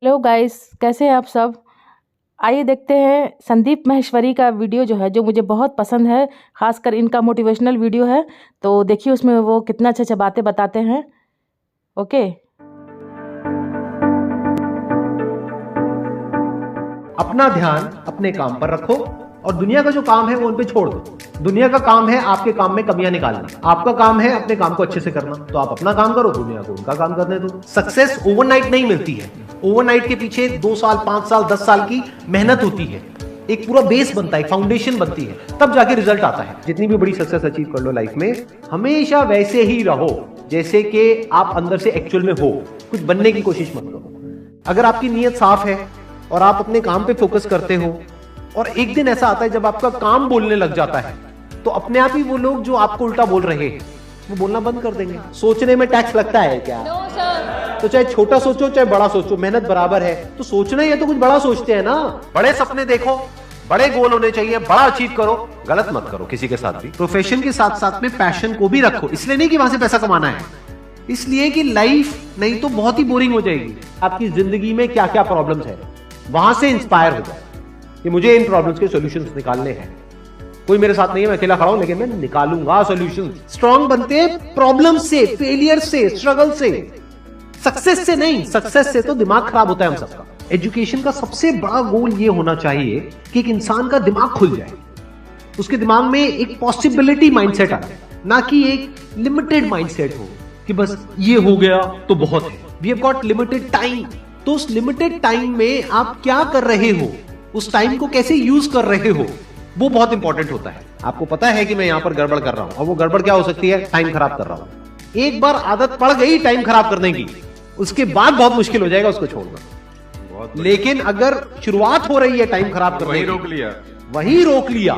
Hello guys, कैसे हैं आप सब। आइए देखते हैं संदीप माहेश्वरी का वीडियो जो है, जो मुझे बहुत पसंद है। खासकर इनका मोटिवेशनल वीडियो है, तो देखिए उसमें वो कितना अच्छे अच्छे बातें बताते हैं। ओके। अपना ध्यान अपने काम पर रखो और दुनिया का जो काम है वो उन पे छोड़ दो। दुनिया का काम है आपके काम में कमियां निकालना, आपका काम है अपने काम को अच्छे से करना। तो आप अपना काम करो, दुनिया को उनका काम करने दो। सक्सेस ओवरनाइट नहीं मिलती है। ओवरनाइट के पीछे 2 साल 5 साल 10 साल की मेहनत होती है। एक पूरा बेस बनता है, फाउंडेशन बनती है, तब जाके रिजल्ट आता है। जितनी भी बड़ी सक्सेस अचीव कर लो लाइफ में, हमेशा वैसे ही रहो जैसे कि आप अंदर से एक्चुअल में हो। कुछ बनने की कोशिश मत करो। अगर आपकी नीयत साफ है और आप अपने काम पे फोकस करते हो, और एक दिन ऐसा आता है जब आपका काम बोलने लग जाता है, तो अपने आप ही वो लोग जो आपको उल्टा बोल रहे हैं वो बोलना बंद कर देंगे। सोचने में टैक्स लगता है क्या? तो चाहे छोटा सोचो चाहे बड़ा सोचो, मेहनत बराबर है। तो सोचना ही है तो कुछ बड़ा सोचते हैं ना। बड़े सपने देखो, बड़े गोल होने चाहिए, बड़ा अचीव करो। गलत मत करो किसी के साथ भी। प्रोफेशन के साथ साथ में पैशन को भी रखो। इसलिए नहीं कि वहां से पैसा कमाना है, इसलिए कि लाइफ नहीं तो बहुत ही बोरिंग हो जाएगी। आपकी जिंदगी में क्या क्या प्रॉब्लम्स है, वहां से इंस्पायर हो जाए कि मुझे इन प्रॉब्लम्स के सॉल्यूशंस निकालने हैं। कोई मेरे साथ नहीं है, मैं अकेला खड़ा हूं, लेकिन मैं निकालूंगा सॉल्यूशंस। स्ट्रांग बनते हैं प्रॉब्लम से, फेलियर से, स्ट्रगल से, सक्सेस से नहीं। सक्सेस से तो दिमाग खराब होता है हम सबका। एजुकेशन का सबसे बड़ा गोल ये होना चाहिए कि एक इंसान का दिमाग खुल जाए, उसके दिमाग में एक पॉसिबिलिटी माइंडसेट आ जाए, ना कि एक लिमिटेड माइंडसेट हो कि बस ये हो गया तो बहुत है। We have got limited time. तो उस लिमिटेड टाइम में आप क्या कर रहे हो, उस टाइम को कैसे यूज कर रहे हो, वो बहुत इंपॉर्टेंट होता है। आपको पता है कि मैं यहां पर गड़बड़ कर रहा हूं, और वो गड़बड़ क्या हो सकती है? टाइम खराब कर रहा हूं। एक बार आदत पड़ गई टाइम खराब करने की, उसके बाद बहुत मुश्किल हो जाएगा उसको छोड़ना। लेकिन अगर शुरुआत हो रही है टाइम खराब करने की, वही रोक लिया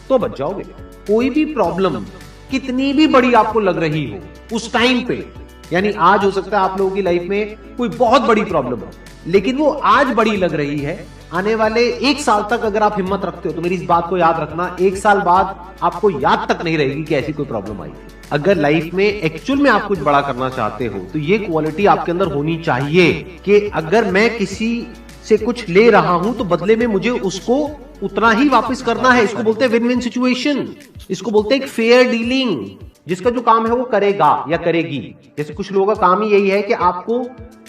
तो बच जाओगे। कोई भी प्रॉब्लम कितनी भी बड़ी आपको लग रही हो, उस टाइम पे, यानी आज हो सकता है आप लोगों की लाइफ में कोई बहुत बड़ी प्रॉब्लम हो, लेकिन वो आज बड़ी लग रही है, आने वाले 1 साल तक अगर आप हिम्मत रखते हो तो मेरी इस बात को याद रखना, 1 साल बाद आपको याद तक नहीं रहेगी कि ऐसी कोई प्रॉब्लम आई थी। अगर लाइफ में एक्चुअल में आप कुछ बड़ा करना चाहते हो तो ये क्वालिटी आपके अंदर होनी चाहिए कि अगर मैं किसी से कुछ ले रहा हूं तो बदले में मुझे उसको उतना ही वापस करना है। इसको बोलते हैं विन विन सिचुएशन, इसको बोलते हैं एक फेयर डीलिंग। जिसका जो काम है वो करेगा या करेगी। जैसे कुछ लोगों का काम ही यही है कि आपको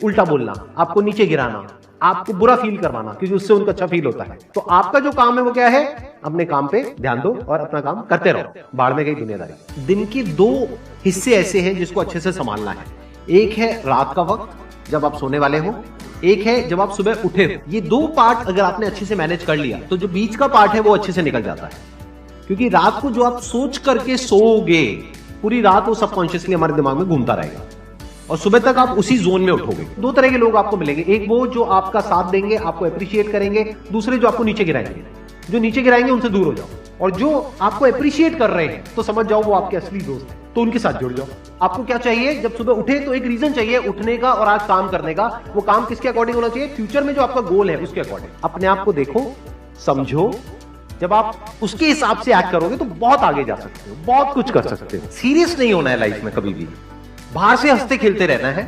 उल्टा बोलना, आपको नीचे गिराना, आपको बुरा फील करवाना, क्योंकि उससे उनको अच्छा फील होता है। तो आपका जो काम है वो क्या है? अपने काम पे ध्यान दो और अपना काम करते रहो। बाढ़ में गई दुनियादारी। दिन के 2 हिस्से ऐसे हैं जिसको अच्छे से संभालना है। एक है रात का वक्त जब आप सोने वाले हो, एक है जब आप सुबह उठे हो। ये 2 पार्ट अगर आपने अच्छे से मैनेज कर लिया तो जो बीच का पार्ट है वो अच्छे से निकल जाता है। क्योंकि रात को जो आप सोच करके सोओगे, पूरी रात वो सबकॉन्शियसली हमारे दिमाग में घूमता रहेगा और सुबह तक आप उसी जोन में उठोगे। 2 तरह के लोग आपको मिलेंगे, एक वो जो आपका साथ देंगे, आपको अप्रिशिएट करेंगे, दूसरे जो आपको नीचे गिराएंगे। जो नीचे गिराएंगे उनसे दूर हो जाओ, और जो आपको अप्रिशिएट कर रहे हैं तो समझ जाओ वो आपके असली दोस्त हैं, तो उनके साथ जुड़ जाओ। आपको क्या चाहिए? जब सुबह उठे तो एक रीजन चाहिए उठने का और आज काम करने का। वो काम किसके अकॉर्डिंग होना चाहिए? फ्यूचर में जो आपका गोल है उसके अकॉर्डिंग। अपने आप को देखो, समझो। जब आप उसके हिसाब से एक्ट करोगे तो बहुत आगे जा सकते हो, बहुत कुछ कर सकते हो। सीरियस नहीं होना है लाइफ में कभी भी। बाहर से हंसते खेलते रहना है,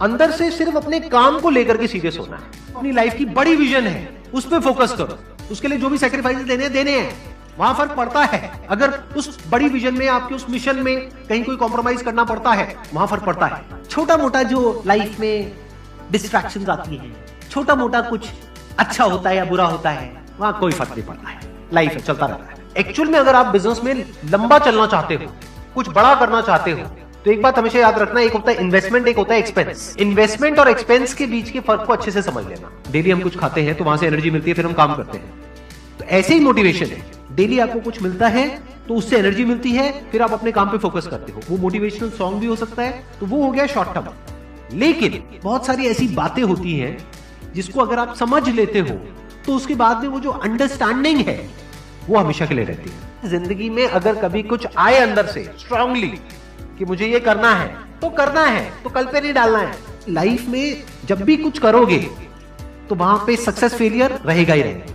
अंदर से सिर्फ अपने काम को लेकर के सीरियस होना है। अपनी लाइफ की बड़ी विजन है, उस पर फोकस करो। उसके लिए जो भी सैक्रिफाइस देने हैं, वहां फर्क पड़ता है। अगर उस बड़ी विजन में, आपके उस मिशन में कहीं कोई कॉम्प्रोमाइज करना पड़ता है, वहां फर्क पड़ता है। छोटा मोटा जो लाइफ में डिस्ट्रैक्शंस आती है, छोटा मोटा कुछ अच्छा होता है या बुरा होता है, वहां कोई फर्क नहीं पड़ता है। लाइफ है, चलता रहता है। एक्चुअल में अगर आप बिजनेस में लंबा चलना चाहते हो, कुछ बड़ा करना चाहते हो, तो एक बात हमेशा याद रखना, एक होता है इन्वेस्टमेंट, एक होता है एक्सपेंस। इन्वेस्टमेंट और एक्सपेंस के बीच के फर्क को अच्छे से समझ लेना। डेली हम कुछ खाते हैं तो वहां से एनर्जी मिलती है, फिर हम काम करते हैं। तो ऐसे ही मोटिवेशन है, डेली आपको कुछ मिलता है तो उससे एनर्जी मिलती है, फिर आप अपने काम पे फोकस करते हो। वो मोटिवेशनल सॉन्ग भी हो सकता है, तो वो हो गया शॉर्ट टर्म। लेकिन बहुत सारी ऐसी बातें होती हैं जिसको अगर आप समझ लेते हो तो उसके बाद में वो जो अंडरस्टैंडिंग है वो हमेशा के लिए रहती है। जिंदगी में अगर कभी कुछ आए अंदर से स्ट्रांगली कि मुझे ये करना है तो करना है, तो कल पे नहीं डालना है। लाइफ में जब भी कुछ करोगे तो वहां पे सक्सेस फेलियर रहेगा ही रहेगा,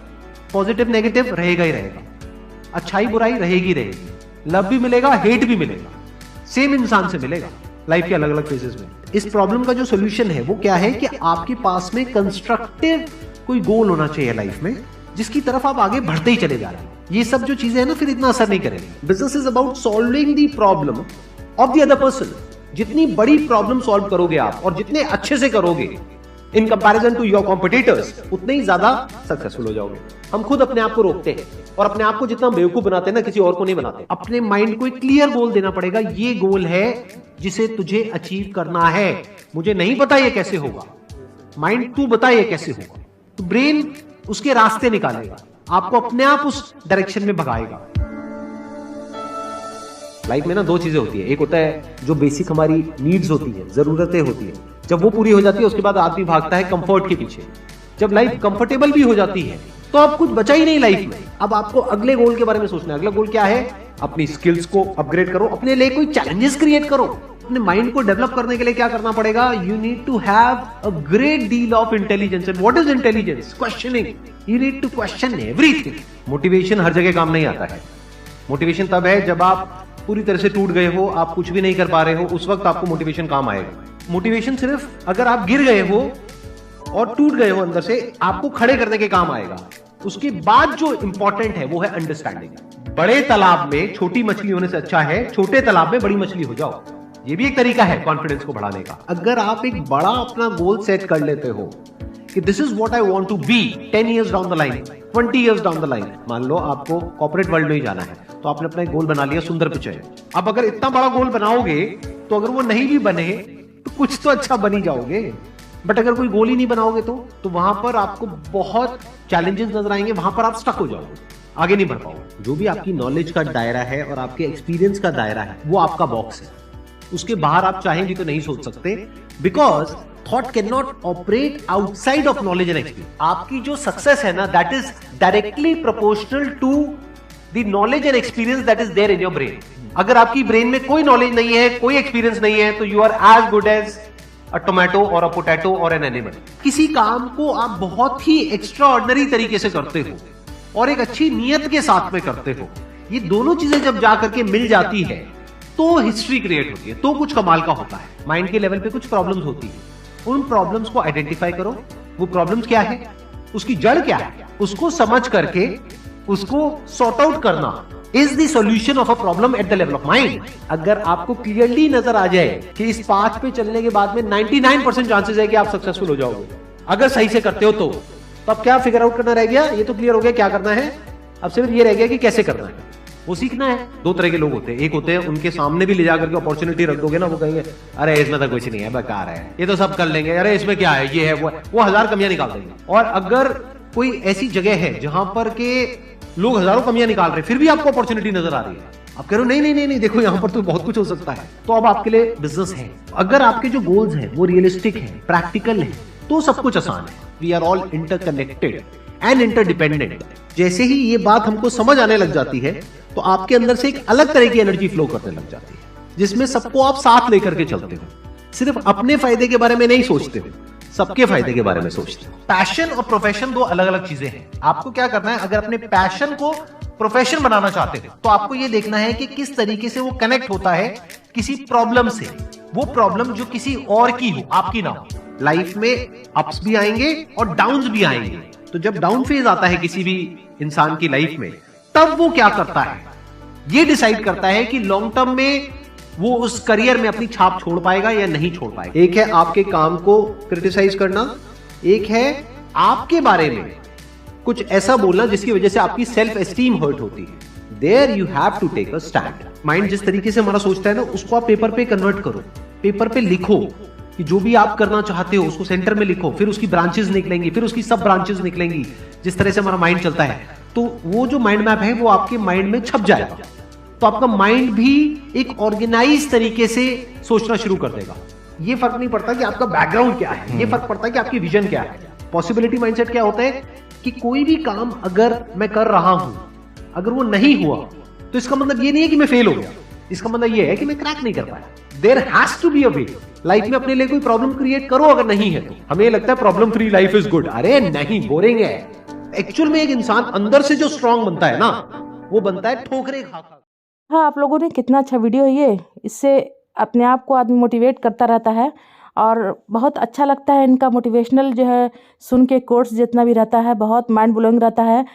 पॉजिटिव नेगेटिव रहेगा ही रहेगा, अच्छाई बुराई रहेगी रहेगी, लव भी मिलेगा, हेट भी मिलेगा, सेम इंसान से मिलेगा लाइफ के अलग अलग फेजेस में। इस प्रॉब्लम का जो सोल्यूशन है वो क्या है कि आपके पास में कंस्ट्रक्टिव कोई गोल होना चाहिए लाइफ में, जिसकी तरफ आप आगे बढ़ते ही चले जा रहे हैं। ये सब जो चीजें हैं ना, फिर इतना असर नहीं करेंगी। Business is about solving the problem of the other person. जितनी बड़ी प्रॉब्लम सॉल्व करोगे आप और जितने अच्छे से करोगे in comparison to your competitors, उतने ही ज्यादा सक्सेसफुल हो जाओगे। हम खुद अपने आप को रोकते हैं और अपने आप को जितना बेवकूफ बनाते हैं ना, किसी और को नहीं बनाते। अपने माइंड को एक क्लियर गोल देना पड़ेगा, ये गोल है जिसे तुझे अचीव करना है। मुझे नहीं पता ये कैसे होगा, माइंड तू बता ये कैसे होगा। तो ब्रेन उसके रास्ते निकालेगा, आपको अपने आप उस डायरेक्शन में भगाएगा। लाइफ में ना दो चीजें होती है, एक होता है जो बेसिक हमारी नीड्स होती है, जरूरतें होती है। जब वो पूरी हो जाती है उसके बाद आदमी भागता है कंफर्ट के पीछे। जब लाइफ कंफर्टेबल भी हो जाती है तो अब कुछ बचा ही नहीं लाइफ में। अब आपको अगले गोल के बारे में सोचना है। अगला गोल क्या है? अपनी स्किल्स को अपग्रेड करो, अपने लिए कोई चैलेंजेस क्रिएट करो। अपने माइंड को डेवलप करने के लिए क्या करना पड़ेगा? You need to have a great deal of intelligence. And what is intelligence? Questioning. You need to question everything. Motivation हर जगह काम नहीं आता है। मोटिवेशन तब है जब आप पूरी तरह से टूट गए हो, आप कुछ भी नहीं कर पा रहे हो, उस वक्त आपको मोटिवेशन काम आएगा। मोटिवेशन सिर्फ अगर आप गिर गए हो और टूट गए हो अंदर से, आपको खड़े करने के काम आएगा। उसके बाद जो इंपॉर्टेंट है वो है अंडरस्टैंडिंग। बड़े तालाब में छोटी मछली होने से अच्छा है छोटे तालाब में बड़ी मछली हो जाओ। ये भी एक तरीका है कॉन्फिडेंस को बढ़ाने का। अगर आप एक बड़ा अपना गोल सेट कर लेते हो कि this is what I want to be 10 years down the line, 20 years down the line. मान लो आपको कॉर्पोरेट वर्ल्ड में ही जाना है, तो आपने अपना एक गोल बना लिया सुंदर पिचाई। अब अगर इतना बड़ा गोल बनाओगे तो अगर वो नहीं भी बने तो कुछ तो अच्छा बन ही जाओगे। बट अगर कोई गोल ही नहीं बनाओगे तो वहां पर आपको बहुत चैलेंजेस नजर आएंगे, वहां पर आप स्टक हो जाओगे, आगे नहीं बढ़ पाओगे। जो भी आपकी नॉलेज का दायरा है और आपके एक्सपीरियंस का दायरा है वो आपका बॉक्स है। उसके बाहर आप चाहेंगे तो नहीं सोच सकते, because thought can not operate outside of knowledge and experience. आपकी जो सक्सेस है ना, that is directly proportional to the knowledge and experience that is there in your brain. अगर आपकी ब्रेन में कोई नॉलेज नहीं है, कोई एक्सपीरियंस नहीं है, तो you are as good as a tomato और अ पोटैटो और एन एनिमल। किसी काम को आप बहुत ही एक्स्ट्रा ऑर्डिनरी तरीके से करते हो और एक अच्छी नीयत के साथ में करते हो, ये दोनों चीजें जब जाकर के मिल जाती है तो हिस्ट्री क्रिएट होती है, तो कुछ कमाल का होता है। माइंड के लेवल पे कुछ प्रॉब्लम्स होती है, उन प्रॉब्लम्स को आइडेंटिफाई करो। वो प्रॉब्लम्स क्या है, उसकी जड़ क्या है, उसको समझ करके उसको सॉर्ट आउट करना is the solution of a problem at the level of mind. अगर आपको क्लियरली नजर आ जाए कि इस पाथ पे चलने के बाद में 99% चांसेस है कि आप सक्सेसफुल हो जाओगे अगर सही से करते हो तो अब क्या फिगर आउट करना रह गया? ये तो क्लियर हो गया क्या करना है, अब सिर्फ ये रह गया कि कैसे करना है, वो सीखना है। दो तरह के लोग होते हैं, एक होते हैं उनके सामने भी ले जाकर के अपॉर्चुनिटी रख दोगे ना, वो कहेंगे अरे इसमें तो कुछ नहीं है, बेकार है, ये तो सब कर लेंगे, अरे इसमें क्या है, ये है वो 1000 कमियां निकाल देंगे। और अगर कोई ऐसी जगह है जहां पर के लोग हजारों कमियां निकाल रहे हैं फिर भी आपको अपॉर्चुनिटी नजर आ रही है, आप कह रहे हो नहीं नहीं नहीं नहीं देखो यहाँ पर तो बहुत कुछ हो सकता है, तो अब आपके लिए बिजनेस है। अगर आपके जो गोल्स हैं वो रियलिस्टिक है, प्रैक्टिकल है, तो सब कुछ आसान है। We are all interconnected and interdependent. जैसे ही ये बात हमको समझ आने लग जाती है तो आपके अंदर से एक अलग तरह की एनर्जी फ्लो करने लग जाती है, जिसमें सबको आप साथ लेकर के चलते हो। सिर्फ अपने फायदे के बारे में नहीं सोचते हो, सबके फायदे के बारे में सोचते हो। पैशन और प्रोफेशन दो अलग अलग चीजें हैं। आपको क्या करना है, अगर अपने पैशन को प्रोफेशन बनाना चाहते हो तो आपको यह देखना है कि किस तरीके से वो कनेक्ट होता है किसी प्रॉब्लम से, वो प्रॉब्लम जो किसी और की हो, आपकी ना हो। लाइफ में अप्स भी आएंगे और डाउन्स भी आएंगे, तो जब डाउन फेज आता है किसी भी इंसान की लाइफ में, तब वो क्या करता है, ये डिसाइड करता है कि लॉन्ग टर्म में वो उस करियर में अपनी छाप छोड़ पाएगा या नहीं छोड़ पाएगा। एक है आपके काम को क्रिटिसाइज करना, एक है आपके बारे में कुछ ऐसा बोलना जिसकी वजह से आपकी सेल्फ एस्टीम हर्ट होती है। There you have to take a stand. Mind जिस तरीके से हमारा सोचता है ना, उसको आप पेपर पे कन्वर्ट करो, पेपर पे लिखो कि जो भी आप करना चाहते हो उसको सेंटर में लिखो, फिर उसकी ब्रांचेस निकलेंगी, फिर उसकी सब ब्रांचेस निकलेंगी। जिस तरह से हमारा माइंड चलता है, तो वो जो माइंड मैप है वो आपके माइंड में छप जाएगा, तो आपका माइंड भी एक ऑर्गेनाइज तरीके से सोचना शुरू कर देगा। ये फर्क नहीं पड़ता कि आपका बैकग्राउंड क्या है, ये फर्क पड़ता है कि आपकी विजन क्या है। पॉसिबिलिटी माइंडसेट क्या होता है कि कोई भी काम अगर मैं कर रहा हूं, अगर वो नहीं हुआ तो इसका मतलब ये नहीं है कि मैं फेल हो गया, इसका मतलब ये है कि मैं क्रैक नहीं कर पाया। There has to be a way. Life में अपने लिए कोई प्रॉब्लम क्रिएट करो, अगर नहीं है तो। हमें लगता है problem free life is good, अरे नहीं, बोरिंग है। एक्चुअल में एक इंसान अंदर से जो स्ट्रांग बनता है ना, वो बनता है ठोकरे खा खा। हाँ, आप लोगों ने कितना अच्छा वीडियो है ये, इससे अपने आप को आदमी मोटिवेट करता रहता है और बहुत अच्छा लगता है इनका मोटिवेशनल जो है सुन के, कोर्स जितना भी रहता है बहुत माइंड ब्लोइंग रहता है।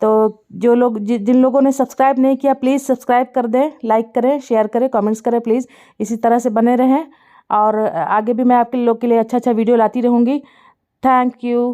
तो जो लोग जिन लोगों ने सब्सक्राइब नहीं किया प्लीज़ सब्सक्राइब कर दें, लाइक करें, शेयर करें, कमेंट्स करें प्लीज़। इसी तरह से बने रहें और आगे भी मैं आपके लोग के लिए अच्छा अच्छा वीडियो लाती रहूँगी। Thank you.